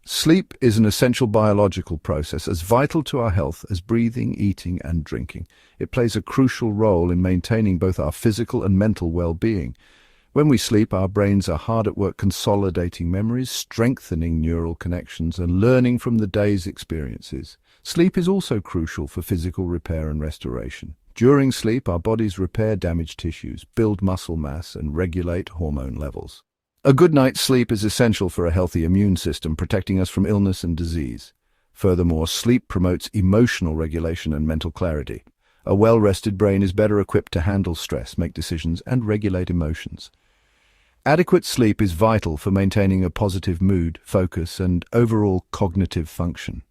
Sleep is an essential biological process as vital to our health as breathing, eating, and drinking. It plays a crucial role in maintaining both our physical and mental well-being. When we sleep, our brains are hard at work consolidating memories, strengthening neural connections, and learning from the day's experiences. Sleep is also crucial for physical repair and restoration. During sleep, our bodies repair damaged tissues, build muscle mass, and regulate hormone levels. A good night's sleep is essential for a healthy immune system, protecting us from illness and disease. Furthermore, sleep promotes emotional regulation and mental clarity. A well-rested brain is better equipped to handle stress, make decisions, and regulate emotions. Adequate sleep is vital for maintaining a positive mood, focus, and overall cognitive function.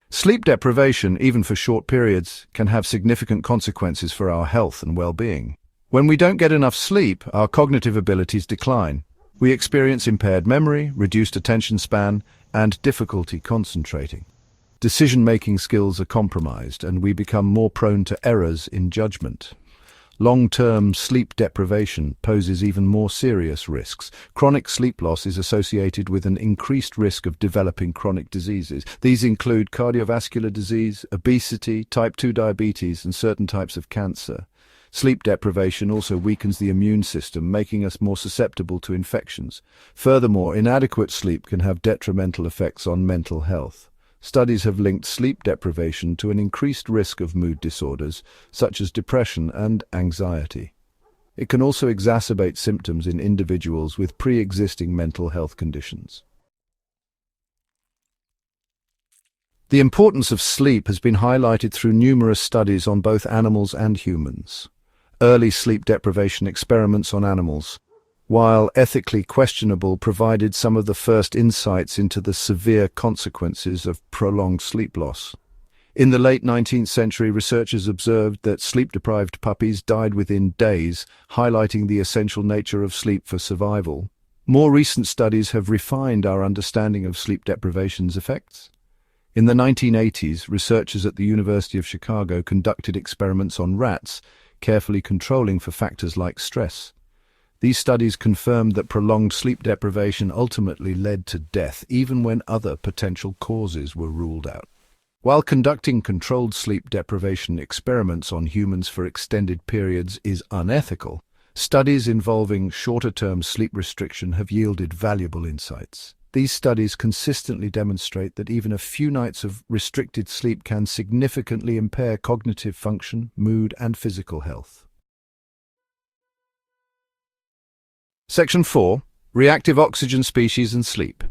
Sleep deprivation, even for short periods, can have significant consequences for our health and well-being. When we don't get enough sleep, our cognitive abilities decline. We experience impaired memory, reduced attention span, and difficulty concentrating. Decision-making skills are compromised, and we become more prone to errors in judgment. Long-term sleep deprivation poses even more serious risks. Chronic sleep loss is associated with an increased risk of developing chronic diseases. These include cardiovascular disease, obesity, type 2 diabetes, and certain types of cancer. Sleep deprivation also weakens the immune system, making us more susceptible to infections. Furthermore, inadequate sleep can have detrimental effects on mental health. Studies have linked sleep deprivation to an increased risk of mood disorders, such as depression and anxiety. It can also exacerbate symptoms in individuals with pre-existing mental health conditions. The importance of sleep has been highlighted through numerous studies on both animals and humans. Early sleep deprivation experiments on animals, while ethically questionable, provided some of the first insights into the severe consequences of prolonged sleep loss. In the late 19th century, researchers observed that sleep-deprived puppies died within days, highlighting the essential nature of sleep for survival. More recent studies have refined our understanding of sleep deprivation's effects. In the 1980s, researchers at the University of Chicago conducted experiments on rats, carefully controlling for factors like stress. These studies confirmed that prolonged sleep deprivation ultimately led to death, even when other potential causes were ruled out. While conducting controlled sleep deprivation experiments on humans for extended periods is unethical, studies involving shorter-term sleep restriction have yielded valuable insights. These studies consistently demonstrate that even a few nights of restricted sleep can significantly impair cognitive function, mood, and physical health. Section 4. Reactive oxygen species and sleep.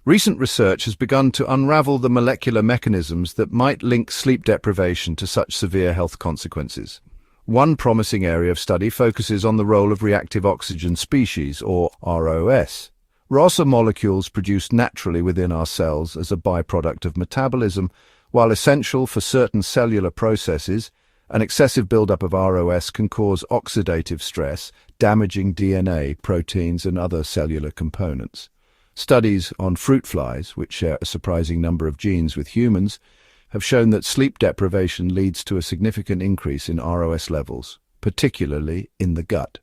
Recent research has begun to unravel the molecular mechanisms that might link sleep deprivation to such severe health consequences. One promising area of study focuses on the role of reactive oxygen species, or ROS. ROS are molecules produced naturally within our cells as a byproduct of metabolism. While essential for certain cellular processes, an excessive buildup of ROS can cause oxidative stress, damaging DNA, proteins, and other cellular components. Studies on fruit flies, which share a surprising number of genes with humans, have shown that sleep deprivation leads to a significant increase in ROS levels, particularly in the gut.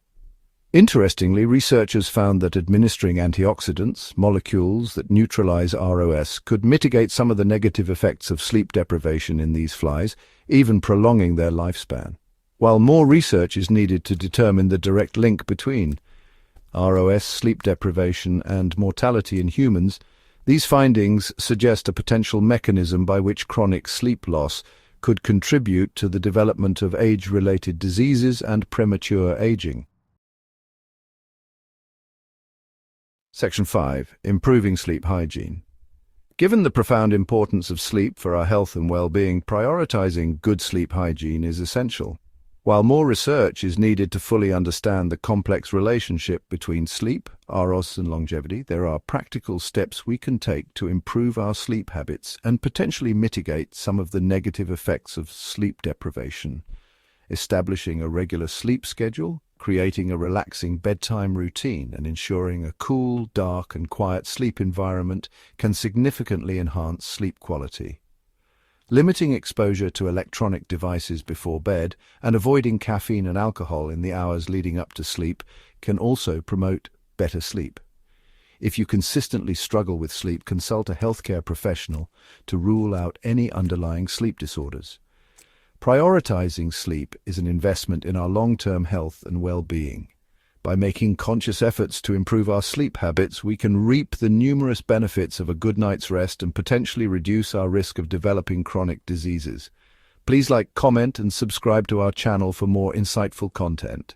Interestingly, researchers found that administering antioxidants, molecules that neutralize ROS, could mitigate some of the negative effects of sleep deprivation in these flies, even prolonging their lifespan. While more research is needed to determine the direct link between ROS, sleep deprivation, and mortality in humans, these findings suggest a potential mechanism by which chronic sleep loss could contribute to the development of age-related diseases and premature aging. Section 5. Improving sleep hygiene. Given the profound importance of sleep for our health and well-being, prioritizing good sleep hygiene is essential. While more research is needed to fully understand the complex relationship between sleep, ROS, and longevity, there are practical steps we can take to improve our sleep habits and potentially mitigate some of the negative effects of sleep deprivation. Establishing a regular sleep schedule, creating a relaxing bedtime routine, and ensuring a cool, dark, and quiet sleep environment can significantly enhance sleep quality. Limiting exposure to electronic devices before bed and avoiding caffeine and alcohol in the hours leading up to sleep can also promote better sleep. If you consistently struggle with sleep, consult a healthcare professional to rule out any underlying sleep disorders. Prioritizing sleep is an investment in our long-term health and well-being. By making conscious efforts to improve our sleep habits, we can reap the numerous benefits of a good night's rest and potentially reduce our risk of developing chronic diseases. Please like, comment, and subscribe to our channel for more insightful content.